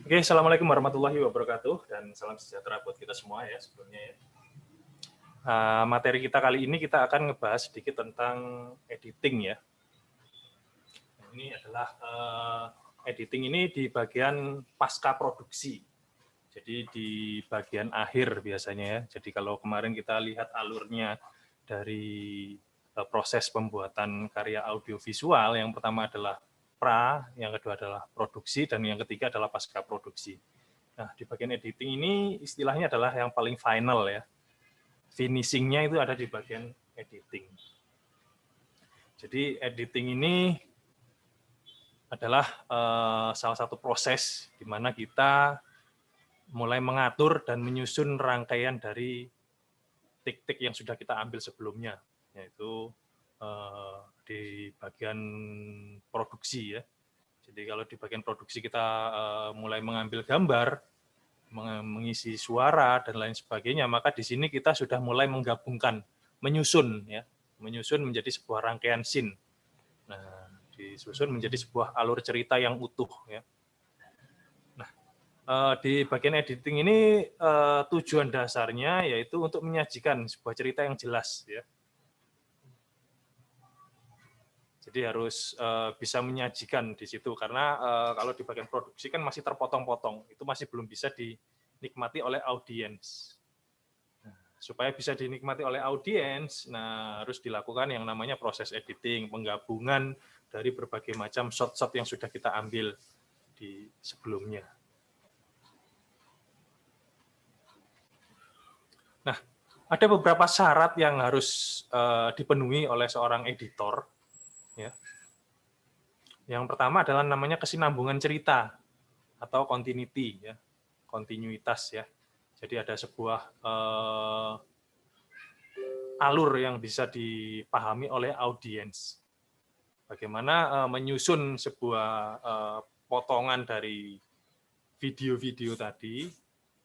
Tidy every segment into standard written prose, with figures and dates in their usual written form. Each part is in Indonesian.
Oke, Assalamualaikum warahmatullahi wabarakatuh dan salam sejahtera buat kita semua ya sebelumnya ya. Materi kita kali ini kita akan ngebahas sedikit tentang editing ya. Ini adalah editing ini di bagian pasca produksi. Jadi di bagian akhir biasanya ya. Jadi kalau kemarin kita lihat alurnya dari proses pembuatan karya audiovisual, yang pertama adalah pra, yang kedua adalah produksi, dan yang ketiga adalah pasca produksi. Nah, di bagian editing ini istilahnya adalah yang paling final ya. Finishingnya itu ada di bagian editing. Jadi editing ini adalah salah satu proses di mana kita mulai mengatur dan menyusun rangkaian dari tik-tik yang sudah kita ambil sebelumnya, yaitu di bagian produksi ya. Jadi kalau di bagian produksi kita mulai mengambil gambar, mengisi suara dan lain sebagainya, maka di sini kita sudah mulai menggabungkan, menyusun ya, menyusun menjadi sebuah rangkaian scene. Nah, disusun menjadi sebuah alur cerita yang utuh ya. Nah, di bagian editing ini tujuan dasarnya yaitu untuk menyajikan sebuah cerita yang jelas ya. Jadi harus bisa menyajikan di situ karena kalau di bagian produksi kan masih terpotong-potong, itu masih belum bisa dinikmati oleh audiens. Nah, supaya bisa dinikmati oleh audiens, nah harus dilakukan yang namanya proses editing, penggabungan dari berbagai macam shot-shot yang sudah kita ambil di sebelumnya. Nah, ada beberapa syarat yang harus dipenuhi oleh seorang editor. Ya. Yang pertama adalah namanya kesinambungan cerita atau continuity, ya, kontinuitas ya. Jadi ada sebuah alur yang bisa dipahami oleh audiens. Bagaimana menyusun sebuah potongan dari video-video tadi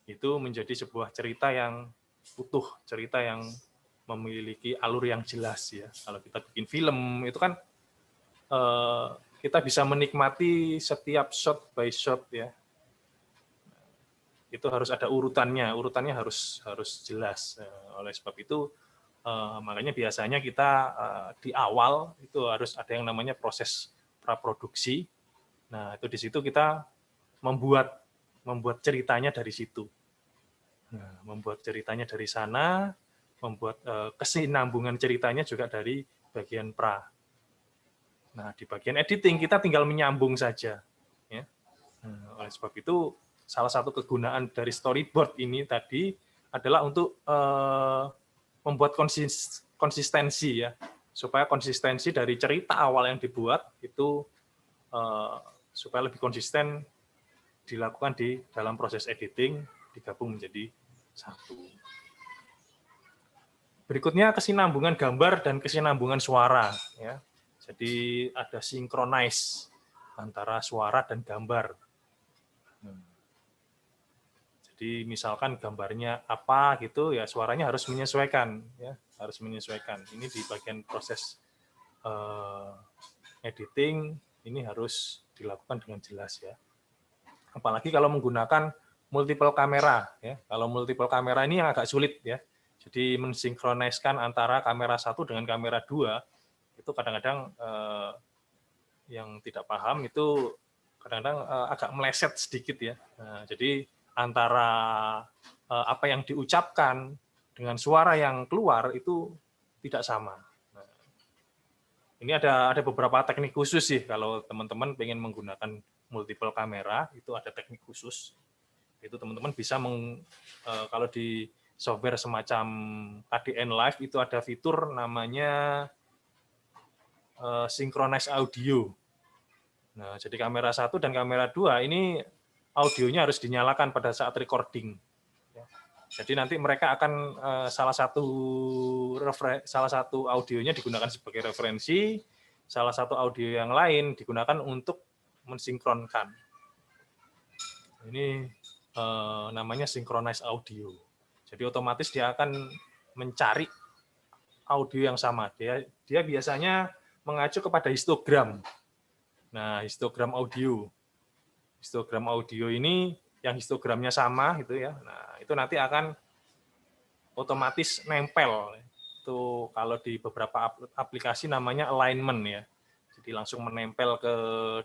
itu menjadi sebuah cerita yang utuh, cerita yang memiliki alur yang jelas ya. Kalau kita bikin film itu kan kita bisa menikmati setiap shot by shot ya. Itu harus ada urutannya harus jelas. Oleh sebab itu makanya biasanya kita di awal itu harus ada yang namanya proses praproduksi. Nah, itu di situ kita membuat ceritanya dari situ. Nah, membuat ceritanya dari sana, membuat kesinambungan ceritanya juga dari bagian pra. Nah, di bagian editing kita tinggal menyambung saja. Ya. Nah, oleh sebab itu, salah satu kegunaan dari storyboard ini tadi adalah untuk membuat konsistensi ya, supaya konsistensi dari cerita awal yang dibuat itu supaya lebih konsisten dilakukan di dalam proses editing, digabung menjadi satu. Berikutnya kesinambungan gambar dan kesinambungan suara ya. Jadi ada synchronize antara suara dan gambar. Jadi misalkan gambarnya apa gitu ya, suaranya harus menyesuaikan ya, harus menyesuaikan. Ini di bagian proses editing ini harus dilakukan dengan jelas ya. Apalagi kalau menggunakan multiple kamera ya. Kalau multiple kamera ini yang agak sulit ya. Jadi mensinkroniskan antara kamera satu dengan kamera dua itu kadang-kadang yang tidak paham itu kadang-kadang agak meleset sedikit ya. Nah, jadi antara apa yang diucapkan dengan suara yang keluar itu tidak sama. Nah, ini ada beberapa teknik khusus sih kalau teman-teman pengen menggunakan multiple kamera itu ada teknik khusus. Itu teman-teman bisa kalau di software semacam KDN Live itu ada fitur namanya synchronize audio. Nah, jadi kamera 1 dan kamera 2 ini audionya harus dinyalakan pada saat recording. Jadi nanti mereka akan salah satu audionya digunakan sebagai referensi, salah satu audio yang lain digunakan untuk mensinkronkan. Ini namanya synchronize audio. Jadi otomatis dia akan mencari audio yang sama. Dia biasanya mengacu kepada histogram. Nah, histogram audio. histogram audio ini yang histogramnya sama gitu ya. Nah, itu nanti akan otomatis nempel. Itu kalau di beberapa aplikasi namanya alignment ya. Jadi langsung menempel ke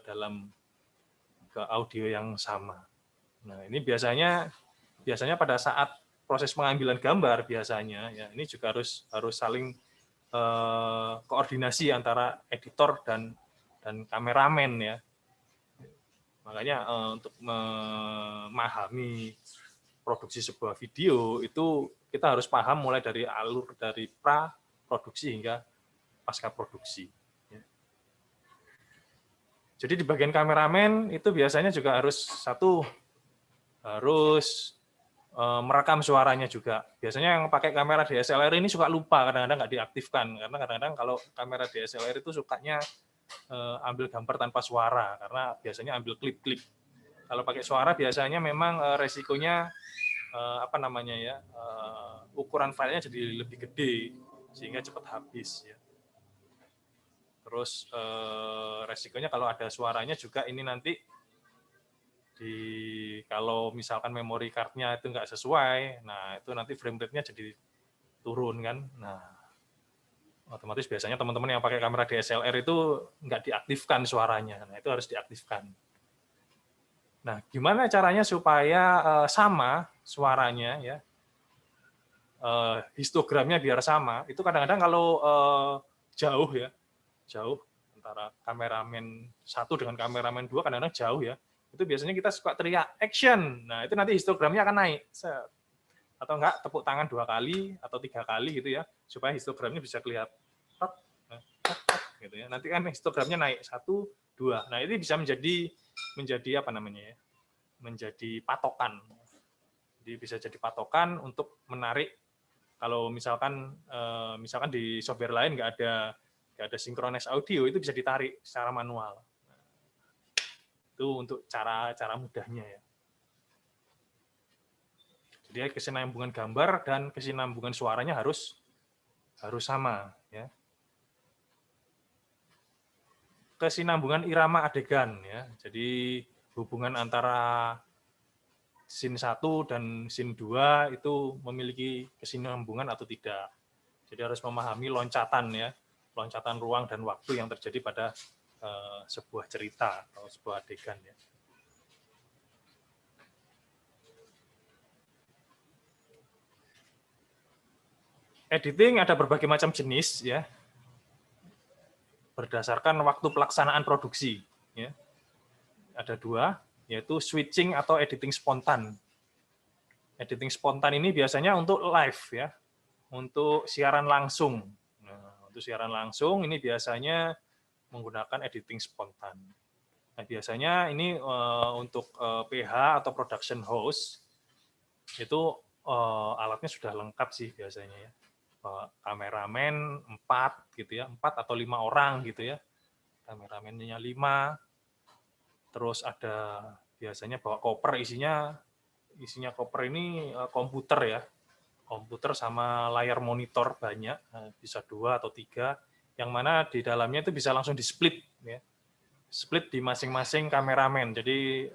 dalam ke audio yang sama. Nah, ini biasanya pada saat proses pengambilan gambar biasanya ya ini juga harus saling koordinasi antara editor dan kameramen ya. Makanya untuk memahami produksi sebuah video itu kita harus paham mulai dari alur dari pra produksi hingga pasca produksi. Jadi di bagian kameramen itu biasanya juga harus merekam suaranya juga. Biasanya yang pakai kamera DSLR ini suka lupa, kadang-kadang nggak diaktifkan karena kadang-kadang kalau kamera DSLR itu sukanya ambil gambar tanpa suara karena biasanya ambil klip-klip. Kalau pakai suara biasanya memang resikonya ukuran filenya jadi lebih gede sehingga cepat habis ya. Terus resikonya kalau ada suaranya juga ini nanti kalau misalkan memory card-nya itu nggak sesuai, nah itu nanti frame rate-nya jadi turun kan. Nah, otomatis biasanya teman-teman yang pakai kamera DSLR itu nggak diaktifkan suaranya. Nah, itu harus diaktifkan. Nah, gimana caranya supaya sama suaranya ya? Histogramnya biar sama. Itu kadang-kadang kalau jauh antara kameramen 1 dengan kameramen 2 kadang-kadang jauh ya. Itu biasanya kita suka teriak action. Nah, itu nanti histogramnya akan naik. Atau enggak tepuk tangan 2 kali atau 3 kali gitu ya, supaya histogramnya bisa kelihatan. Gitu ya. Nanti kan histogramnya naik 1, 2. Nah, ini bisa menjadi menjadi patokan. Jadi bisa jadi patokan untuk menarik kalau misalkan di software lain nggak ada synchronize audio, itu bisa ditarik secara manual. Itu untuk cara mudahnya ya. Jadi kesinambungan gambar dan kesinambungan suaranya harus sama ya. Kesinambungan irama adegan ya. Jadi hubungan antara scene 1 dan scene 2 itu memiliki kesinambungan atau tidak. Jadi harus memahami loncatan ruang dan waktu yang terjadi pada sebuah cerita atau sebuah adegan ya. Editing ada berbagai macam jenis ya, berdasarkan waktu pelaksanaan produksi ya. Ada 2, yaitu switching atau editing spontan. Editing spontan ini biasanya untuk live ya, untuk siaran langsung. Nah, untuk siaran langsung ini biasanya menggunakan editing spontan. Nah, biasanya ini untuk PH atau production house itu alatnya sudah lengkap sih biasanya ya. Kameramen 4 gitu ya, 4 atau 5 orang gitu ya. Kameramennya 5. Terus ada biasanya bawa koper, isinya koper ini komputer ya. Komputer sama layar monitor banyak, bisa 2 atau 3, yang mana di dalamnya itu bisa langsung di-split ya. Split di masing-masing kameramen. Jadi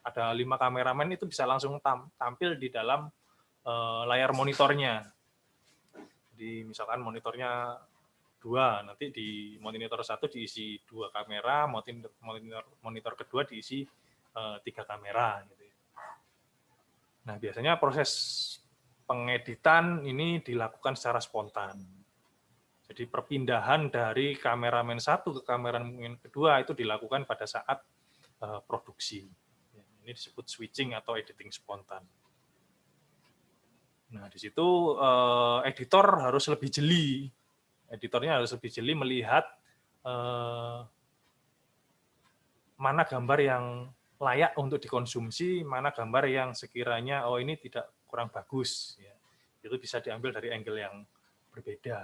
ada 5 kameramen itu bisa langsung tampil di dalam layar monitornya. Jadi misalkan monitornya 2, nanti di monitor 1 diisi 2 kamera, monitor kedua diisi 3 kamera. Gitu. Nah, biasanya proses pengeditan ini dilakukan secara spontan. Jadi perpindahan dari kameramen 1 ke kameramen kedua itu dilakukan pada saat produksi. Ini disebut switching atau editing spontan. Nah, di situ editor harus lebih jeli. Editornya harus lebih jeli melihat mana gambar yang layak untuk dikonsumsi, mana gambar yang sekiranya ini tidak kurang bagus. Ya. Itu bisa diambil dari angle yang berbeda.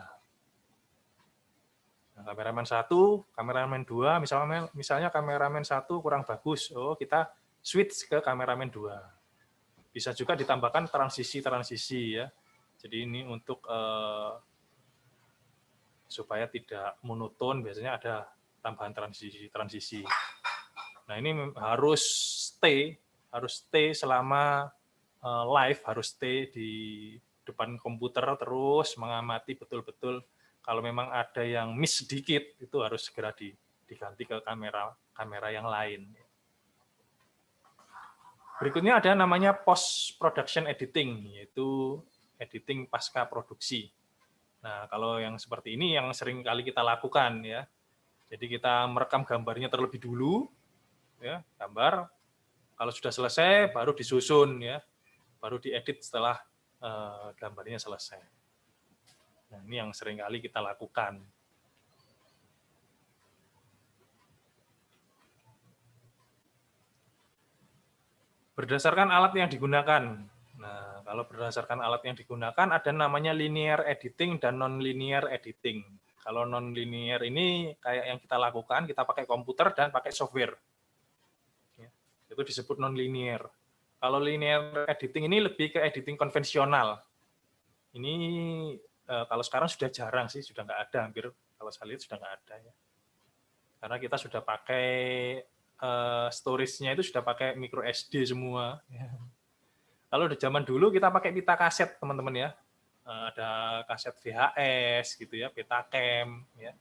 Nah, kameramen 1, kameramen 2, misalnya kameramen 1 kurang bagus, kita switch ke kameramen 2. Bisa juga ditambahkan transisi ya. Jadi ini untuk supaya tidak monoton, biasanya ada tambahan transisi. Nah, ini harus stay selama live, harus stay di depan komputer terus mengamati betul-betul. Kalau memang ada yang miss sedikit, itu harus segera diganti ke kamera yang lain. Berikutnya ada namanya post production editing, yaitu editing pasca produksi. Nah, kalau yang seperti ini yang sering kali kita lakukan ya. Jadi kita merekam gambarnya terlebih dulu, ya, gambar. Kalau sudah selesai, baru disusun ya, baru diedit setelah gambarnya selesai. Nah, ini yang sering kali kita lakukan. Berdasarkan alat yang digunakan. Nah, kalau berdasarkan alat yang digunakan, ada namanya linear editing dan non-linear editing. Kalau non-linear ini kayak yang kita lakukan, kita pakai komputer dan pakai software. Ya, itu disebut non-linear. Kalau linear editing ini lebih ke editing konvensional. Ini kalau sekarang sudah jarang sih, sudah nggak ada hampir. Kalau saya lihat sudah nggak ada ya. Karena kita sudah pakai storage-nya itu sudah pakai micro SD semua. Kalau di zaman dulu kita pakai pita kaset, teman-teman ya. Ada kaset VHS gitu ya, Betacam ya.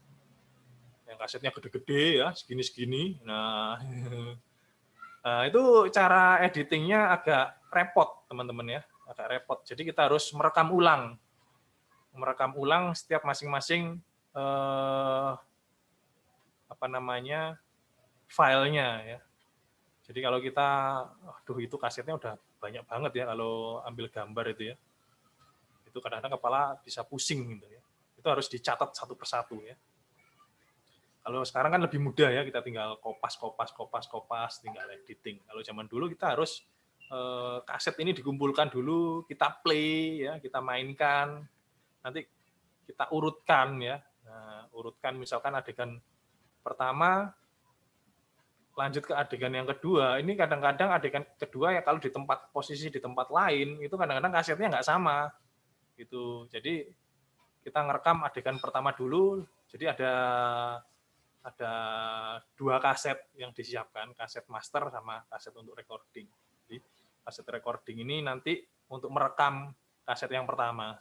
Yang kasetnya gede-gede ya, segini-segini. Nah, itu cara editingnya agak repot, teman-teman ya. Agak repot. Jadi kita harus merekam ulang setiap masing-masing filenya ya. Jadi kalau kita, aduh itu kasetnya udah banyak banget ya kalau ambil gambar itu ya. Itu kadang-kadang kepala bisa pusing gitu ya. Itu harus dicatat satu persatu ya. Kalau sekarang kan lebih mudah ya, kita tinggal kopas, tinggal editing. Kalau zaman dulu kita harus kaset ini dikumpulkan dulu, kita play ya, kita mainkan, nanti kita urutkan ya. Nah, urutkan misalkan adegan pertama, lanjut ke adegan yang kedua. Ini kadang-kadang adegan kedua ya kalau di posisi di tempat lain itu kadang-kadang kasetnya nggak sama gitu. Jadi kita ngerekam adegan pertama dulu. Jadi ada 2 kaset yang disiapkan, kaset master sama kaset untuk recording. Jadi kaset recording ini nanti untuk merekam kaset yang pertama,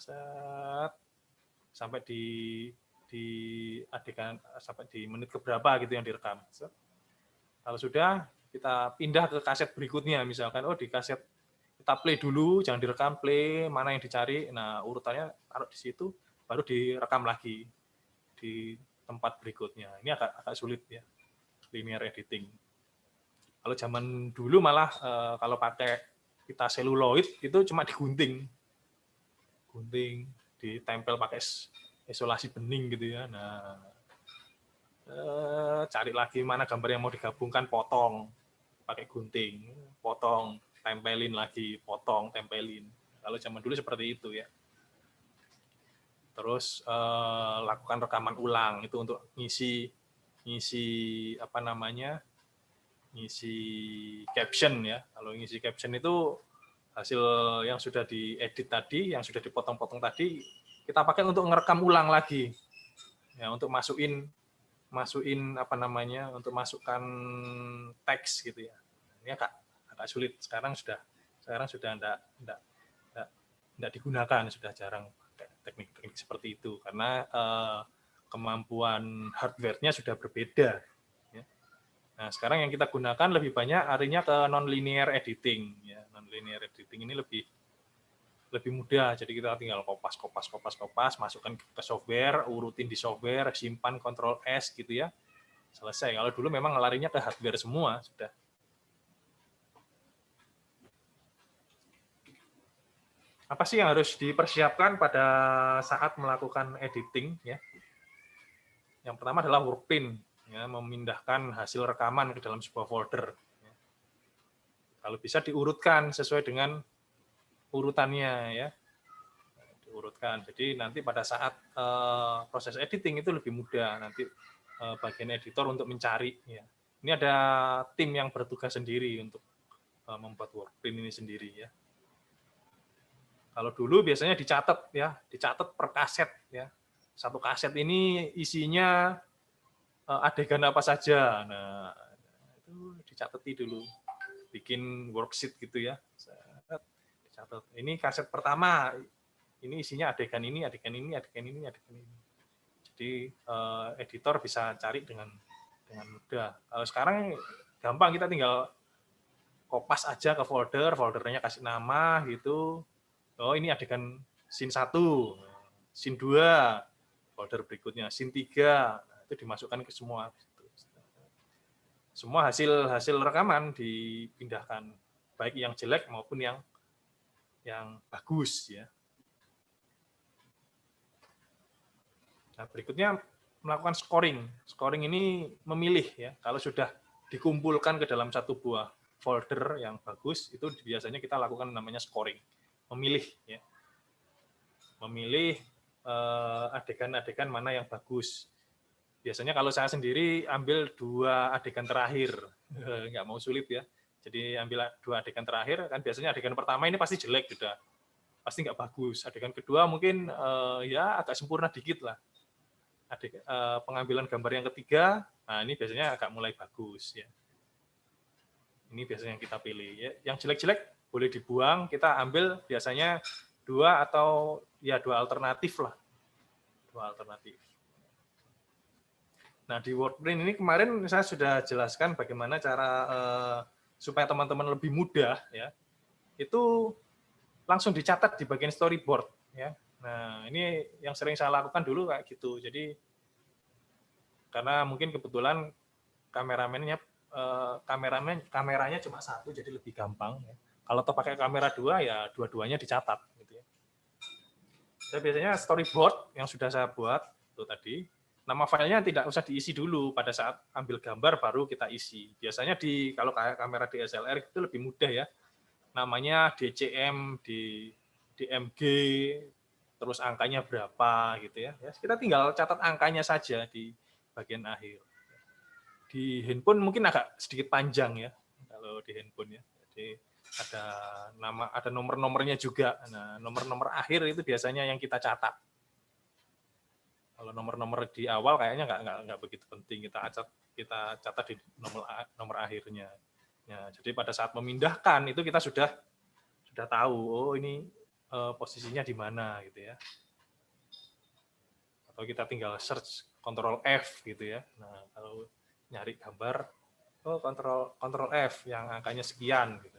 sampai di adegan sampai di menit keberapa gitu yang direkam. Kalau sudah, kita pindah ke kaset berikutnya, misalkan di kaset kita play dulu, jangan direkam, play mana yang dicari. Nah, urutannya taruh di situ, baru direkam lagi di tempat berikutnya. Ini agak sulit ya, linear editing. Kalau zaman dulu malah kalau pakai pita seluloid itu cuma digunting, ditempel pakai isolasi bening gitu ya. Nah, cari lagi mana gambar yang mau digabungkan, potong pakai gunting, potong, tempelin lagi, potong, tempelin. Kalau zaman dulu seperti itu ya. Terus lakukan rekaman ulang itu untuk ngisi caption ya. Kalau ngisi caption itu hasil yang sudah diedit tadi, yang sudah dipotong-potong tadi, kita pakai untuk ngerekam ulang lagi. Ya, untuk masukin untuk masukkan teks gitu ya. Ini agak sulit. Sekarang sudah enggak digunakan, sudah jarang teknik-teknik seperti itu karena kemampuan hardware-nya sudah berbeda. Ya. Nah, sekarang yang kita gunakan lebih banyak artinya ke non-linear editing. Ya. Non-linear editing ini lebih mudah, jadi kita tinggal kopas, masukkan ke software, urutin di software, simpan Ctrl S gitu ya, selesai. Kalau dulu memang larinya ke hardware semua sudah. Apa sih yang harus dipersiapkan pada saat melakukan editing ya? Yang pertama adalah workpin, ya, memindahkan hasil rekaman ke dalam sebuah folder. Ya. Kalau bisa diurutkan sesuai dengan urutannya ya. Diurutkan. Jadi nanti pada saat proses editing itu lebih mudah. Nanti bagian editor untuk mencari ya. Ini ada tim yang bertugas sendiri untuk membuat workprint ini sendiri ya. Kalau dulu biasanya dicatat ya, dicatat per kaset ya. Satu kaset ini isinya adegan apa saja. Nah, itu dicatati dulu. bikin worksheet gitu ya. Dicatat. Ini kaset pertama, ini isinya adegan ini, adegan ini, adegan ini, adegan ini. Jadi editor bisa cari dengan mudah. Kalau sekarang gampang, kita tinggal kopas aja ke foldernya kasih nama gitu. Oh ini adegan scene 1, scene 2, folder berikutnya, scene 3, itu dimasukkan ke semua. Semua hasil rekaman dipindahkan, baik yang jelek maupun yang bagus ya. Nah, berikutnya melakukan scoring. Scoring ini memilih ya, kalau sudah dikumpulkan ke dalam satu buah folder yang bagus, itu biasanya kita lakukan namanya scoring. Memilih ya. Memilih adegan-adegan mana yang bagus. Biasanya kalau saya sendiri ambil 2 adegan terakhir, nggak mau sulit ya. Jadi ambil 2 adegan terakhir, kan biasanya adegan pertama ini pasti jelek sudah, pasti nggak bagus. Adegan kedua mungkin ya agak sempurna dikit lah. Pengambilan gambar yang ketiga, nah ini biasanya agak mulai bagus ya. Ini biasanya yang kita pilih. Ya. Yang jelek-jelek boleh dibuang, kita ambil biasanya 2 atau ya 2 alternatif lah. 2 alternatif. Nah, di Wordprint ini kemarin saya sudah jelaskan bagaimana cara supaya teman-teman lebih mudah ya. Itu langsung dicatat di bagian storyboard ya. Nah, ini yang sering saya lakukan dulu kayak gitu. Jadi karena mungkin kebetulan kameranya cuma 1 jadi lebih gampang ya. Kalau toh pakai kamera 2 ya dua-duanya dicatat gitu ya. Saya biasanya storyboard yang sudah saya buat itu tadi. Nama filenya tidak usah diisi dulu, pada saat ambil gambar baru kita isi. Biasanya kalau kayak kamera DSLR itu lebih mudah ya. Namanya DCM, DMG, terus angkanya berapa gitu ya. Kita tinggal catat angkanya saja di bagian akhir. Di handphone mungkin agak sedikit panjang ya kalau di handphone ya. Jadi ada nomor-nomornya juga. Nah, nomor-nomor akhir itu biasanya yang kita catat. Kalau nomor-nomor di awal kayaknya nggak begitu penting, kita catat di nomor akhirnya. Ya, jadi pada saat memindahkan itu kita sudah tahu, oh ini posisinya di mana gitu ya. Atau kita tinggal search Ctrl F gitu ya. Nah, kalau nyari gambar, oh Ctrl F yang angkanya sekian gitu.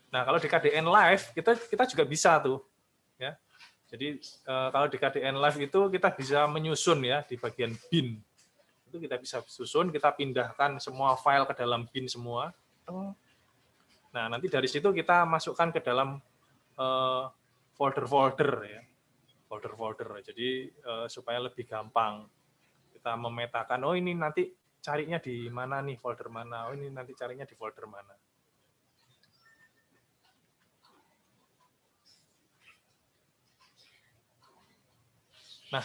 Nah, kalau di KDN Live kita juga bisa tuh ya. Jadi kalau di KDN Live itu kita bisa menyusun ya di bagian bin. Itu kita bisa susun, kita pindahkan semua file ke dalam bin semua. Nah, nanti dari situ kita masukkan ke dalam folder-folder ya. Folder-folder. Jadi supaya lebih gampang. Kita memetakan, oh ini nanti carinya di mana nih, folder mana. Oh ini nanti carinya di folder mana. Nah,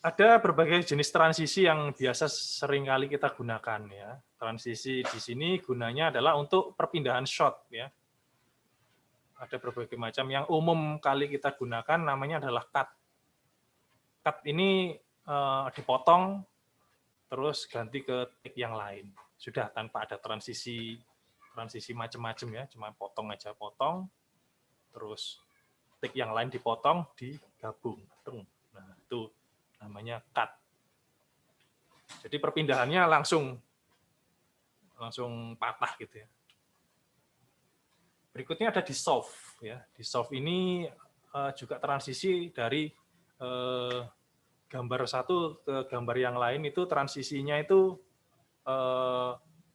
ada berbagai jenis transisi yang biasa sering kali kita gunakan ya. Transisi di sini gunanya adalah untuk perpindahan shot ya. Ada berbagai macam, yang umum kali kita gunakan namanya adalah cut. Cut ini dipotong terus ganti ke take yang lain. Sudah tanpa ada transisi macam-macam ya, cuma potong aja, potong terus take yang lain dipotong, digabung. Nah, itu namanya cut. Jadi perpindahannya langsung patah gitu ya. Berikutnya ada dissolve ya. Dissolve ini juga transisi dari gambar satu ke gambar yang lain, itu transisinya itu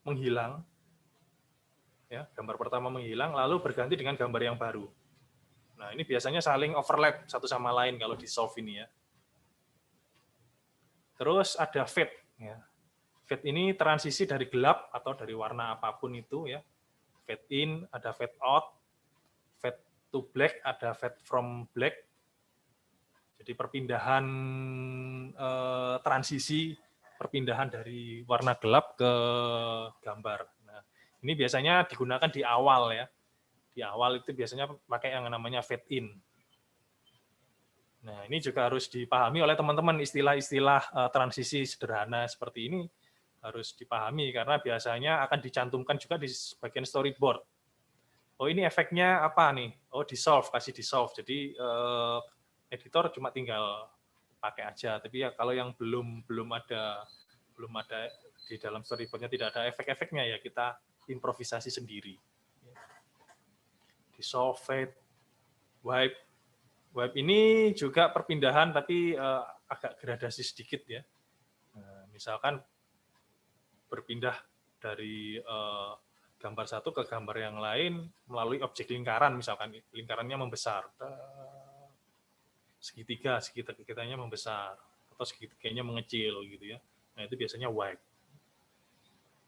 menghilang. Ya, gambar pertama menghilang lalu berganti dengan gambar yang baru. Nah, ini biasanya saling overlap satu sama lain kalau dissolve ini ya. Terus ada fade ya. Fade ini transisi dari gelap atau dari warna apapun itu ya. Fade in, ada fade out, fade to black, ada fade from black. Jadi perpindahan transisi, perpindahan dari warna gelap ke gambar. Nah, ini biasanya digunakan di awal ya. Di awal itu biasanya pakai yang namanya fade in. Nah, ini juga harus dipahami oleh teman-teman, istilah-istilah transisi sederhana seperti ini harus dipahami karena biasanya akan dicantumkan juga di bagian storyboard. Oh ini efeknya apa nih? Oh dissolve, kasih dissolve. Jadi editor cuma tinggal pakai aja. Tapi ya kalau yang belum ada di dalam storyboardnya tidak ada efek-efeknya ya kita improvisasi sendiri. Dissolve, fade, wipe. Wipe ini juga perpindahan tapi agak gradasi sedikit ya. Misalkan berpindah dari gambar satu ke gambar yang lain melalui objek lingkaran, misalkan lingkarannya membesar, segitiganya membesar, atau segitiganya mengecil gitu ya. Nah itu biasanya wipe.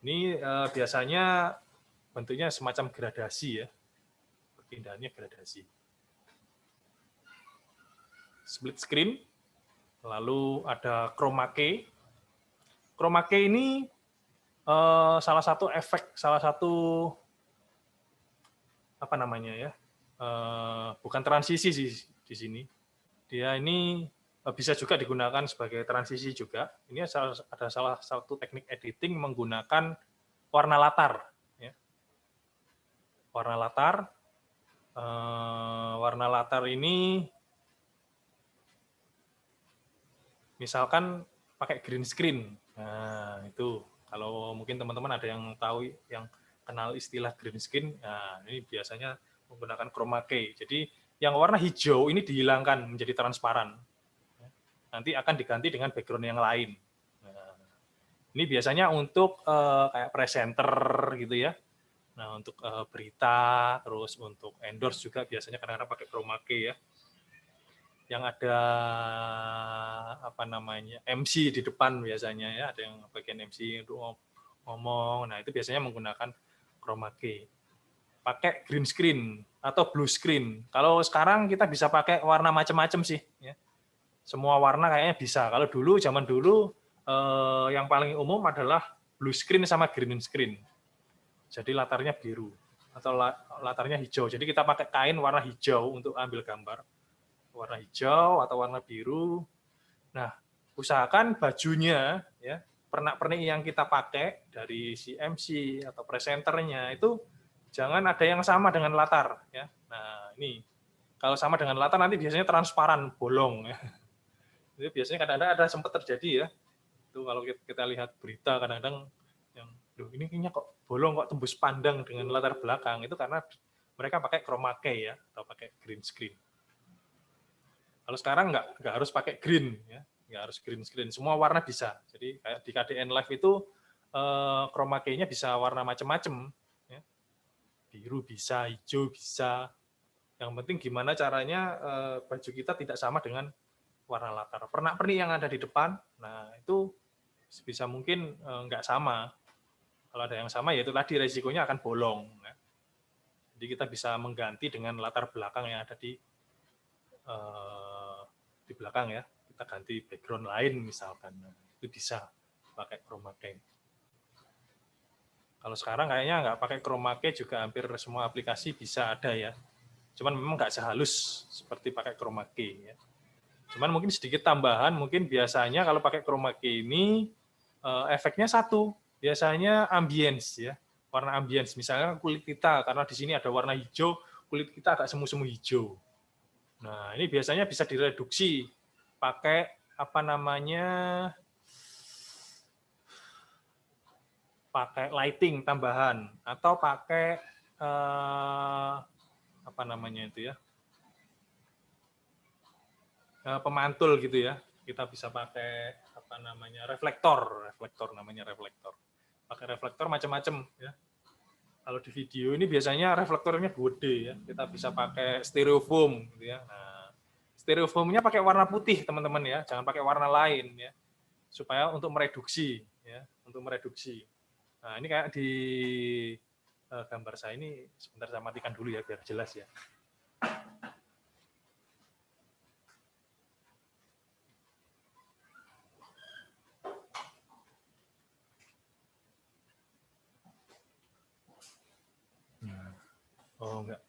Ini biasanya bentuknya semacam gradasi ya, perpindahannya gradasi. Split screen, lalu ada chroma key. Chroma key ini salah satu efek, salah satu apa namanya ya, bukan transisi sih di sini. Dia ini bisa juga digunakan sebagai transisi juga. Ini ada salah satu teknik editing menggunakan warna latar. Ya. Warna latar ini misalkan pakai green screen. Nah itu kalau mungkin teman-teman ada yang tahu, yang kenal istilah green screen, nah ini biasanya menggunakan chroma key. Jadi yang warna hijau ini dihilangkan menjadi transparan. Nanti akan diganti dengan background yang lain. Nah, ini biasanya untuk kayak presenter gitu ya. Nah untuk berita, terus untuk endorse juga biasanya kadang-kadang pakai chroma key ya. Yang ada apa namanya MC di depan biasanya ya, ada yang bagian MC untuk ngomong. Nah itu biasanya menggunakan chroma key. Pakai green screen atau blue screen. Kalau sekarang kita bisa pakai warna macam-macam sih. Ya. Semua warna kayaknya bisa. Kalau dulu, zaman dulu yang paling umum adalah blue screen sama green screen. Jadi latarnya biru atau latarnya hijau. Jadi kita pakai kain warna hijau untuk ambil gambar. Warna hijau atau warna biru. Nah, usahakan bajunya ya, pernak-pernik yang kita pakai dari si MC atau presenternya itu jangan ada yang sama dengan latar ya. Nah, ini kalau sama dengan latar nanti biasanya transparan, bolong ya. Itu biasanya kadang-kadang ada sempat terjadi ya. Itu kalau kita lihat berita kadang-kadang yang ini kayaknya kok bolong, kok tembus pandang dengan latar belakang, itu karena mereka pakai chroma key ya atau pakai green screen. Kalau sekarang nggak harus pakai green ya, nggak harus green screen, semua warna bisa. Jadi kayak di KDN Live itu chroma key-nya bisa warna macam-macam, ya. Biru bisa, hijau bisa. Yang penting gimana caranya baju kita tidak sama dengan warna latar. Pernak-pernik yang ada di depan, nah itu bisa mungkin nggak sama. Kalau ada yang sama ya itu tadi resikonya akan bolong. Ya. Jadi kita bisa mengganti dengan latar belakang yang ada di belakang ya, kita ganti background lain misalkan, nah, itu bisa pakai chroma key. Kalau sekarang kayaknya nggak pakai chroma key juga hampir semua aplikasi bisa ada ya, cuman memang nggak sehalus seperti pakai chroma key ya. Cuman mungkin sedikit tambahan, mungkin biasanya kalau pakai chroma key ini efeknya satu, biasanya ambience ya, warna ambience. Misalnya kulit kita, karena di sini ada warna hijau, kulit kita agak semu-semu hijau. Nah, ini biasanya bisa direduksi pakai apa namanya, pakai lighting tambahan atau pakai apa namanya itu ya, pemantul gitu ya. Kita bisa pakai apa namanya reflektor namanya reflektor. Pakai reflektor macam-macam ya. Kalau di video ini biasanya reflektornya gede ya. Kita bisa pakai styrofoam gitu ya. Nah, styrofoamnya pakai warna putih teman-teman ya, jangan pakai warna lain ya. Supaya untuk mereduksi ya, untuk mereduksi. Nah, ini kayak di gambar saya ini, sebentar saya matikan dulu ya biar jelas ya. Oh enggak.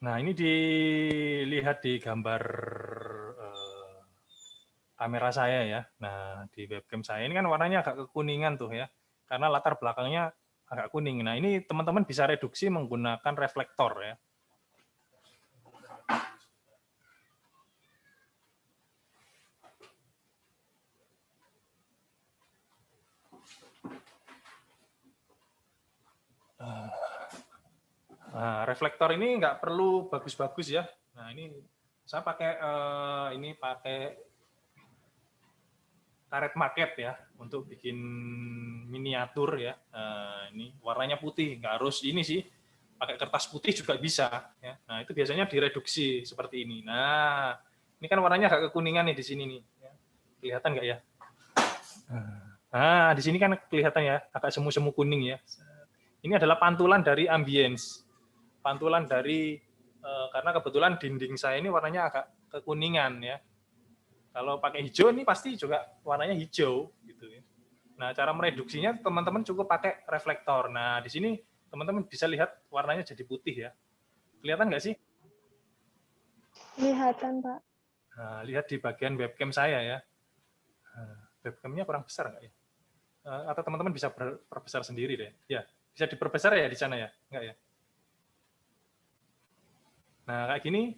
Nah, ini dilihat di gambar kamera saya ya. Nah, di webcam saya ini kan warnanya agak kekuningan tuh ya, karena latar belakangnya agak kuning. Nah, ini teman-teman bisa reduksi menggunakan reflektor ya. Nah, reflektor ini nggak perlu bagus-bagus ya. Nah, ini saya pakai ini pakai karet market ya untuk bikin miniatur ya. Ini warnanya putih, nggak harus ini sih. Pakai kertas putih juga bisa ya. Nah, itu biasanya direduksi seperti ini. Nah, ini kan warnanya agak kekuningan nih di sini nih. Kelihatan nggak ya? Nah, di sini kan kelihatan ya, agak semu-semu kuning ya. Ini adalah pantulan dari ambience. Pantulan dari karena kebetulan dinding saya ini warnanya agak kekuningan ya. Kalau pakai hijau ini pasti juga warnanya hijau gitu ya. Nah, cara mereduksinya teman-teman cukup pakai reflektor. Nah, di sini teman-teman bisa lihat warnanya jadi putih ya. Kelihatan nggak sih? Kelihatan, Pak. Nah, lihat di bagian webcam saya ya. Nah, webcamnya kurang besar nggak ya? Atau teman-teman bisa perbesar sendiri deh. Ya, bisa diperbesar ya di sana ya? Nggak ya? Nah, kayak gini.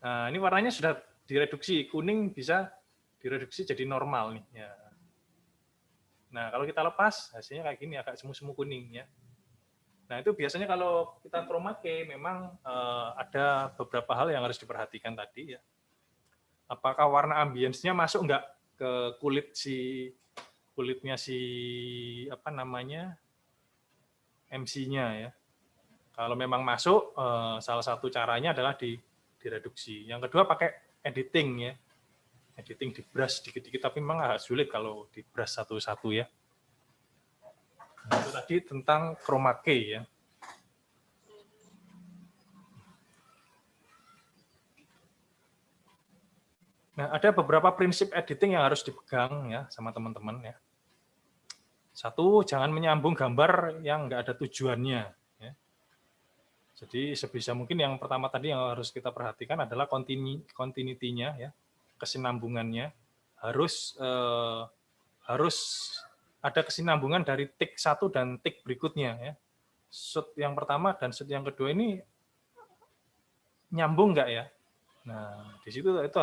Nah, ini warnanya sudah direduksi. Kuning bisa direduksi jadi normal nih. Ya. Nah, kalau kita lepas, hasilnya kayak gini, agak semu-semu kuning ya. Nah, itu biasanya kalau kita chroma key memang ada beberapa hal yang harus diperhatikan tadi ya. Apakah warna ambience-nya masuk nggak ke kulitnya si apa namanya MC-nya ya. Kalau memang masuk, salah satu caranya adalah direduksi. Yang kedua pakai editing ya. Editing di brush dikit-dikit, tapi memang agak sulit kalau di brush satu-satu ya. Nah, itu tadi tentang chroma key ya. Nah, ada beberapa prinsip editing yang harus dipegang ya sama teman-teman ya. Satu, jangan menyambung gambar yang nggak ada tujuannya. Ya. Jadi sebisa mungkin yang pertama tadi yang harus kita perhatikan adalah continuity-nya ya, kesinambungannya harus ada kesinambungan dari take 1 dan take berikutnya ya. Shoot yang pertama dan shoot yang kedua ini nyambung nggak ya? Nah, di situ itu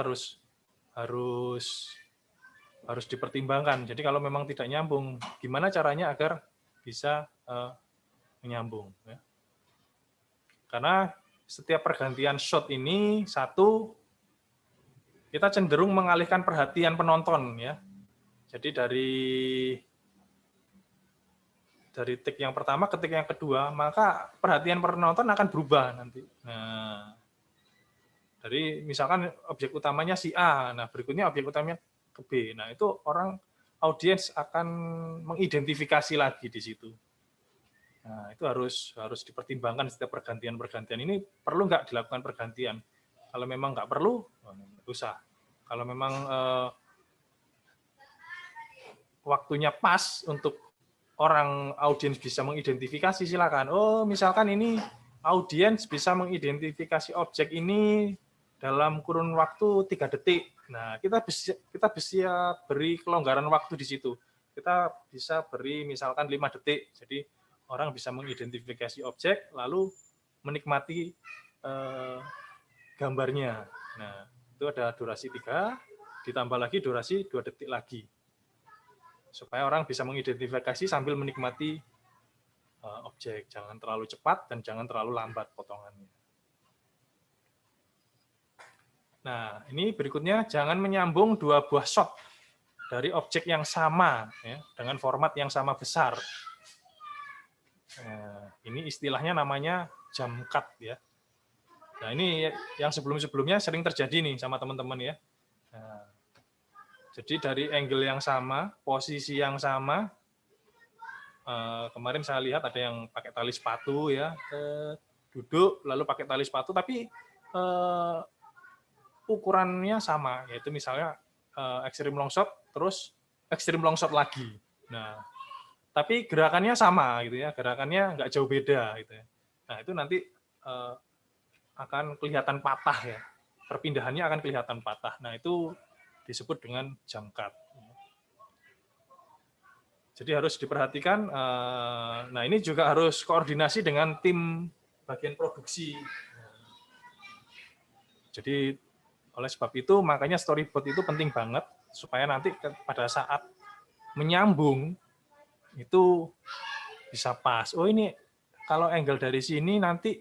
harus dipertimbangkan. Jadi kalau memang tidak nyambung, gimana caranya agar bisa menyambung? Ya. Karena setiap pergantian shot ini satu kita cenderung mengalihkan perhatian penonton ya. Jadi dari take yang pertama ke take yang kedua, maka perhatian penonton akan berubah nanti. Nah, dari misalkan objek utamanya si A, nah berikutnya objek utamanya ke B. Nah, itu audiens akan mengidentifikasi lagi di situ. Nah, itu harus dipertimbangkan setiap pergantian-pergantian ini perlu nggak dilakukan pergantian. Kalau memang nggak perlu, nggak usah. Kalau memang waktunya pas untuk orang audiens bisa mengidentifikasi, silakan. Oh, misalkan ini audiens bisa mengidentifikasi objek ini dalam kurun waktu 3 detik. Nah, kita bisa beri kelonggaran waktu di situ. Kita bisa beri misalkan 5 detik. Jadi orang bisa mengidentifikasi objek lalu menikmati gambarnya. Nah, itu ada durasi 3, ditambah lagi durasi 2 detik lagi. Supaya orang bisa mengidentifikasi sambil menikmati objek. Jangan terlalu cepat dan jangan terlalu lambat potongannya. Nah, ini berikutnya jangan menyambung 2 buah shot dari objek yang sama ya, dengan format yang sama besar. Nah, ini istilahnya namanya jump cut ya. Nah, ini yang sebelum-sebelumnya sering terjadi nih sama teman-teman ya. Nah, jadi dari angle yang sama, posisi yang sama, kemarin saya lihat ada yang pakai tali sepatu ya, duduk lalu pakai tali sepatu, tapi ukurannya sama, yaitu misalnya extreme long shot terus extreme long shot lagi. Nah, tapi gerakannya sama gitu ya, gerakannya nggak jauh beda gitu ya. Nah, itu nanti akan kelihatan patah ya. Perpindahannya akan kelihatan patah. Nah, itu disebut dengan jump cut. Jadi harus diperhatikan. Nah, ini juga harus koordinasi dengan tim bagian produksi. Jadi oleh sebab itu makanya storyboard itu penting banget supaya nanti pada saat menyambung itu bisa pas. Oh, ini kalau angle dari sini nanti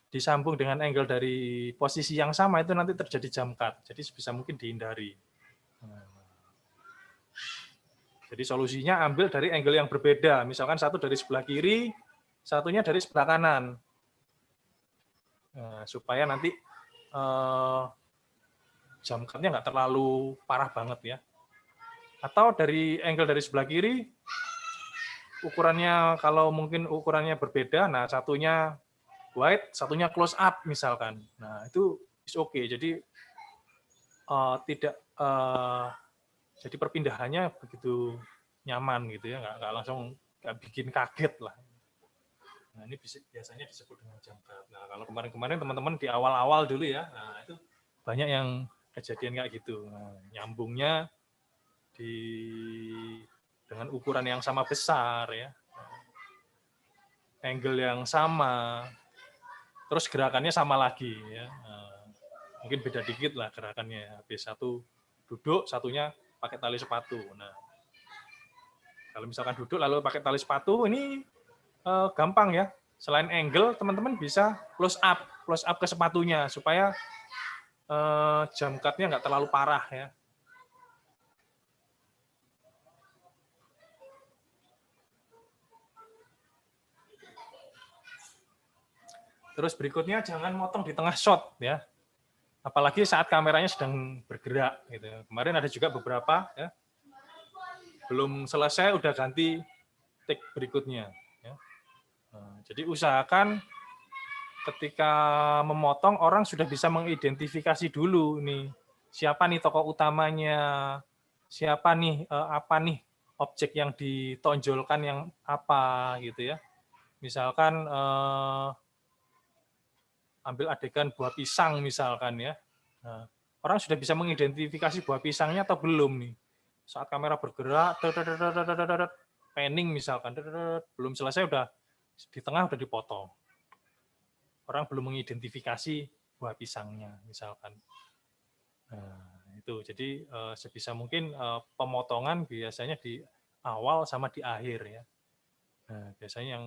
disambung dengan angle dari posisi yang sama itu nanti terjadi jump cut. Jadi sebisa mungkin dihindari. Jadi solusinya ambil dari angle yang berbeda. Misalkan satu dari sebelah kiri, satunya dari sebelah kanan. Nah, supaya nanti jump cut-nya nggak terlalu parah banget ya. Atau dari angle dari sebelah kiri, ukurannya kalau mungkin ukurannya berbeda, nah satunya wide, satunya close up misalkan. Nah itu is okay. Jadi tidak jadi perpindahannya begitu nyaman gitu ya, nggak langsung nggak bikin kaget lah. Nah ini biasanya disebut dengan jump cut. Nah kalau kemarin-kemarin teman-teman di awal-awal dulu ya, nah itu banyak yang kejadian kayak gitu. Nah, nyambungnya dengan ukuran yang sama besar ya, angle yang sama, terus gerakannya sama lagi ya. Mungkin beda dikit lah gerakannya. Habis satu duduk, satunya pakai tali sepatu. Nah, kalau misalkan duduk lalu pakai tali sepatu, ini gampang ya. Selain angle, teman-teman bisa close up ke sepatunya supaya jump cut-nya nggak terlalu parah ya. Terus berikutnya jangan motong di tengah shot ya. Apalagi saat kameranya sedang bergerak gitu. Kemarin ada juga beberapa ya. Belum selesai udah ganti take berikutnya ya. Nah, jadi usahakan ketika memotong orang sudah bisa mengidentifikasi dulu nih siapa nih tokoh utamanya, siapa nih apa nih objek yang ditonjolkan yang apa gitu ya. Misalkan ambil adegan buah pisang misalkan ya. Nah, orang sudah bisa mengidentifikasi buah pisangnya atau belum nih. Saat kamera bergerak, panning misalkan, belum selesai udah di tengah udah dipotong. Orang belum mengidentifikasi buah pisangnya misalkan. Nah, itu jadi sebisa mungkin pemotongan biasanya di awal sama di akhir ya. Nah, biasanya yang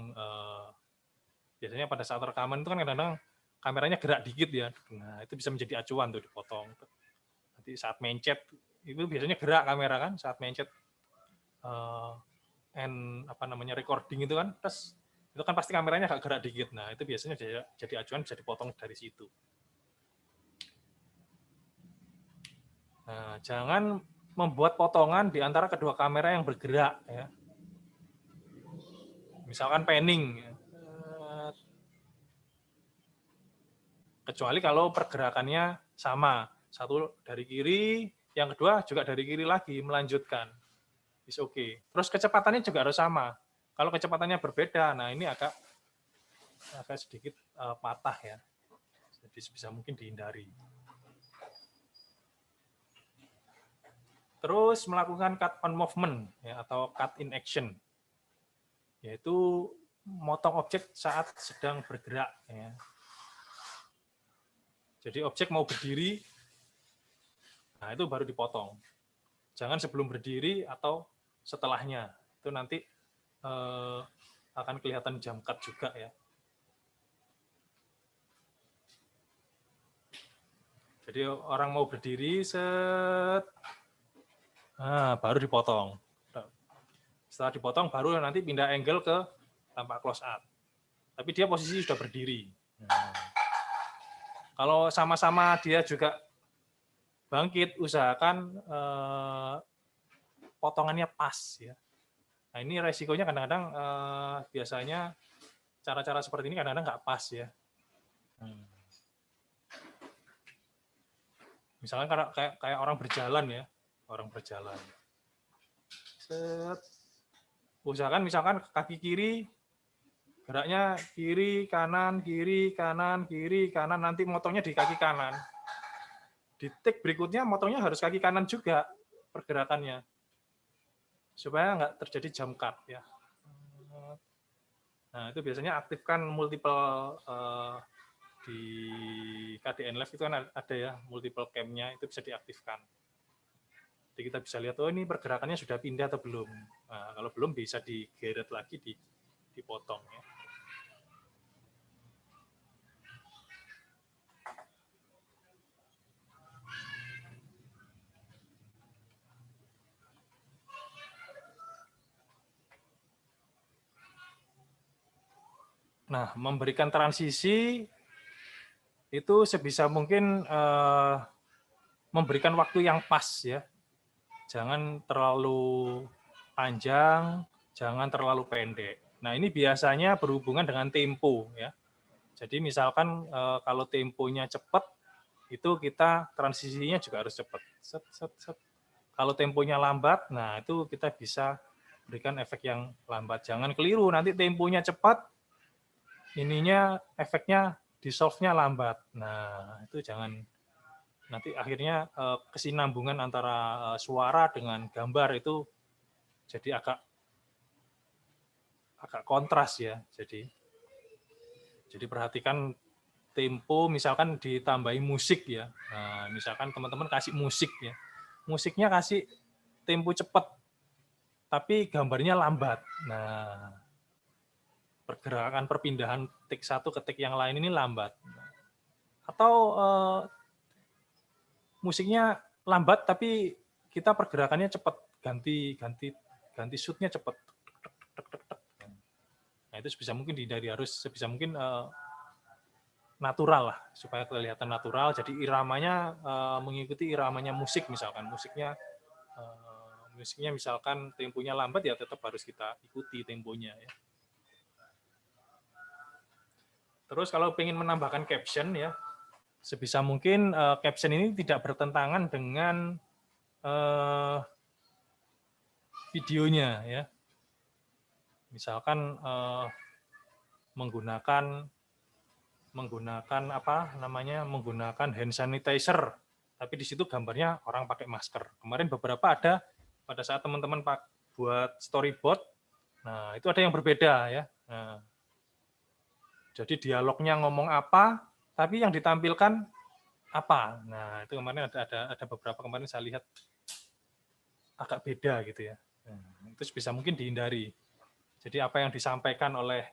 biasanya pada saat rekaman itu kan kadang-kadang kameranya gerak dikit ya. Nah, itu bisa menjadi acuan tuh dipotong. Nanti saat mencet itu biasanya gerak kamera kan, saat mencet recording itu kan, terus itu kan pasti kameranya agak gerak dikit. Nah, itu biasanya jadi acuan bisa dipotong dari situ. Nah, jangan membuat potongan di antara kedua kamera yang bergerak ya. Misalkan panning. Kecuali kalau pergerakannya sama. Satu dari kiri, yang kedua juga dari kiri lagi melanjutkan. Is okay. Terus kecepatannya juga harus sama. Kalau kecepatannya berbeda, nah ini agak sedikit patah ya. Jadi sebisa mungkin dihindari. Terus melakukan cut on movement ya, atau cut in action, yaitu motong objek saat sedang bergerak. Ya. Jadi objek mau berdiri, nah itu baru dipotong. Jangan sebelum berdiri atau setelahnya. Itu nanti akan kelihatan jump cut juga ya. Jadi orang mau berdiri, baru dipotong. Setelah dipotong, baru nanti pindah angle ke tampak close up. Tapi dia posisi sudah berdiri. Kalau sama-sama dia juga bangkit, usahakan potongannya pas ya. Nah ini resikonya kadang-kadang biasanya cara-cara seperti ini kadang-kadang nggak pas ya. Misalnya kayak orang berjalan ya, orang berjalan. Usahakan misalkan kaki kiri Geraknya kiri, kanan, kiri, kanan, kiri, kanan, nanti motongnya di kaki kanan. Di take berikutnya motongnya harus kaki kanan juga pergerakannya. Supaya nggak terjadi jump cut ya. Nah, itu biasanya aktifkan multiple di KDN Live itu kan ada ya, multiple cam-nya itu bisa diaktifkan. Jadi kita bisa lihat, oh ini pergerakannya sudah pindah atau belum. Nah, kalau belum bisa digeret lagi, dipotong ya. Nah, memberikan transisi itu sebisa mungkin memberikan waktu yang pas ya. Jangan terlalu panjang, jangan terlalu pendek. Nah, ini biasanya berhubungan dengan tempo ya. Jadi misalkan kalau temponya cepat, itu kita transisinya juga harus cepat. Set, set, set. Kalau temponya lambat, nah itu kita bisa berikan efek yang lambat. Jangan keliru, nanti temponya cepat, ininya efeknya dissolve-nya lambat. Nah, itu jangan, nanti akhirnya kesinambungan antara suara dengan gambar itu jadi agak kontras ya. Jadi perhatikan tempo, misalkan ditambahi musik ya. Nah, misalkan teman-teman kasih musik ya. Musiknya kasih tempo cepat, tapi gambarnya lambat. Nah, pergerakan perpindahan take satu ke take yang lain ini lambat. Atau musiknya lambat tapi kita pergerakannya cepat, ganti shootnya cepat. Nah, itu sebisa mungkin dihindari, harus sebisa mungkin natural lah, supaya kelihatan natural. Jadi iramanya mengikuti iramanya musik, misalkan musiknya misalkan temponya lambat, ya tetap harus kita ikuti temponya ya. Terus kalau ingin menambahkan caption ya, sebisa mungkin caption ini tidak bertentangan dengan videonya ya. Misalkan menggunakan menggunakan hand sanitizer, tapi di situ gambarnya orang pakai masker. Kemarin beberapa ada pada saat teman-teman buat storyboard, nah itu ada yang berbeda ya. Nah, jadi dialognya ngomong apa, tapi yang ditampilkan apa. Nah, itu kemarin ada beberapa kemarin saya lihat agak beda gitu ya. Nah, itu sebisa mungkin dihindari. Jadi apa yang disampaikan oleh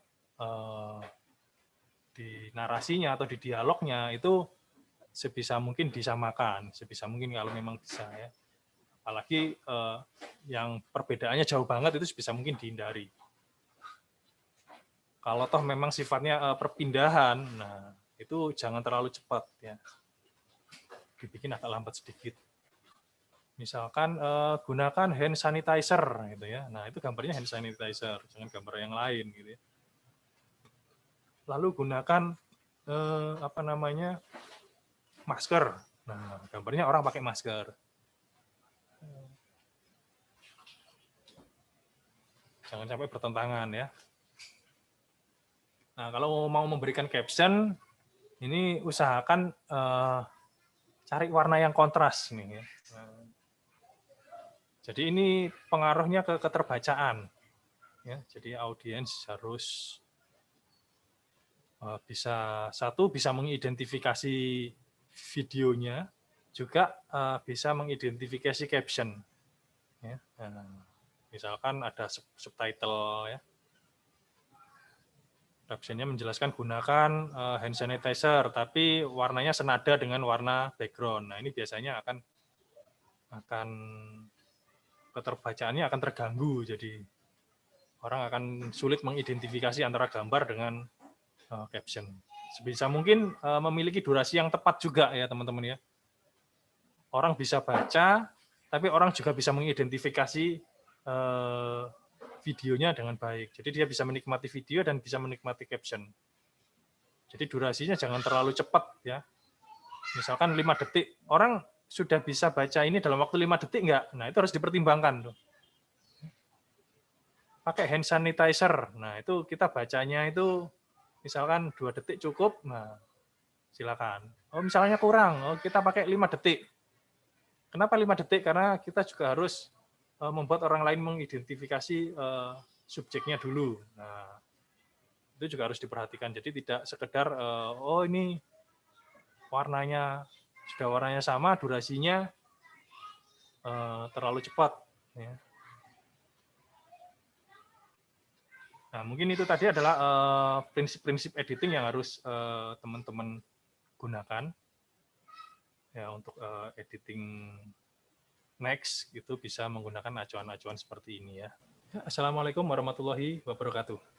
di narasinya atau di dialognya itu sebisa mungkin disamakan, sebisa mungkin kalau memang bisa ya. Apalagi yang perbedaannya jauh banget itu sebisa mungkin dihindari. Kalau toh memang sifatnya perpindahan, nah itu jangan terlalu cepat ya, dibikin agak lambat sedikit. Misalkan gunakan hand sanitizer gitu ya. Nah, itu gambarnya hand sanitizer, jangan gambar yang lain gitu ya. Lalu gunakan masker. Nah, gambarnya orang pakai masker. Jangan sampai bertentangan ya. Nah, kalau mau memberikan caption, ini usahakan cari warna yang kontras nih ya. Nah, jadi ini pengaruhnya ke keterbacaan. Ya, jadi audiens harus bisa mengidentifikasi videonya, juga bisa mengidentifikasi caption. Ya, misalkan ada subtitle ya. Captionnya menjelaskan gunakan hand sanitizer, tapi warnanya senada dengan warna background. Nah, ini biasanya akan keterbacaannya akan terganggu, jadi orang akan sulit mengidentifikasi antara gambar dengan caption. Sebisa mungkin memiliki durasi yang tepat juga ya teman-teman ya. Orang bisa baca, tapi orang juga bisa mengidentifikasi videonya dengan baik. Jadi dia bisa menikmati video dan bisa menikmati caption. Jadi durasinya jangan terlalu cepat ya. Misalkan 5 detik, orang sudah bisa baca ini dalam waktu 5 detik enggak? Nah, itu harus dipertimbangkan tuh. pakai hand sanitizer. Nah, itu kita bacanya itu misalkan 2 detik cukup, nah silakan. Oh, misalnya kurang, oh kita pakai 5 detik. Kenapa 5 detik? Karena kita juga harus membuat orang lain mengidentifikasi subjeknya dulu. Nah, itu juga harus diperhatikan. Jadi tidak sekedar oh ini warnanya sudah warnanya sama, durasinya terlalu cepat. Ya. Nah, mungkin itu tadi adalah prinsip-prinsip editing yang harus teman-teman gunakan ya untuk editing next itu bisa menggunakan acuan-acuan seperti ini ya. Assalamualaikum warahmatullahi wabarakatuh.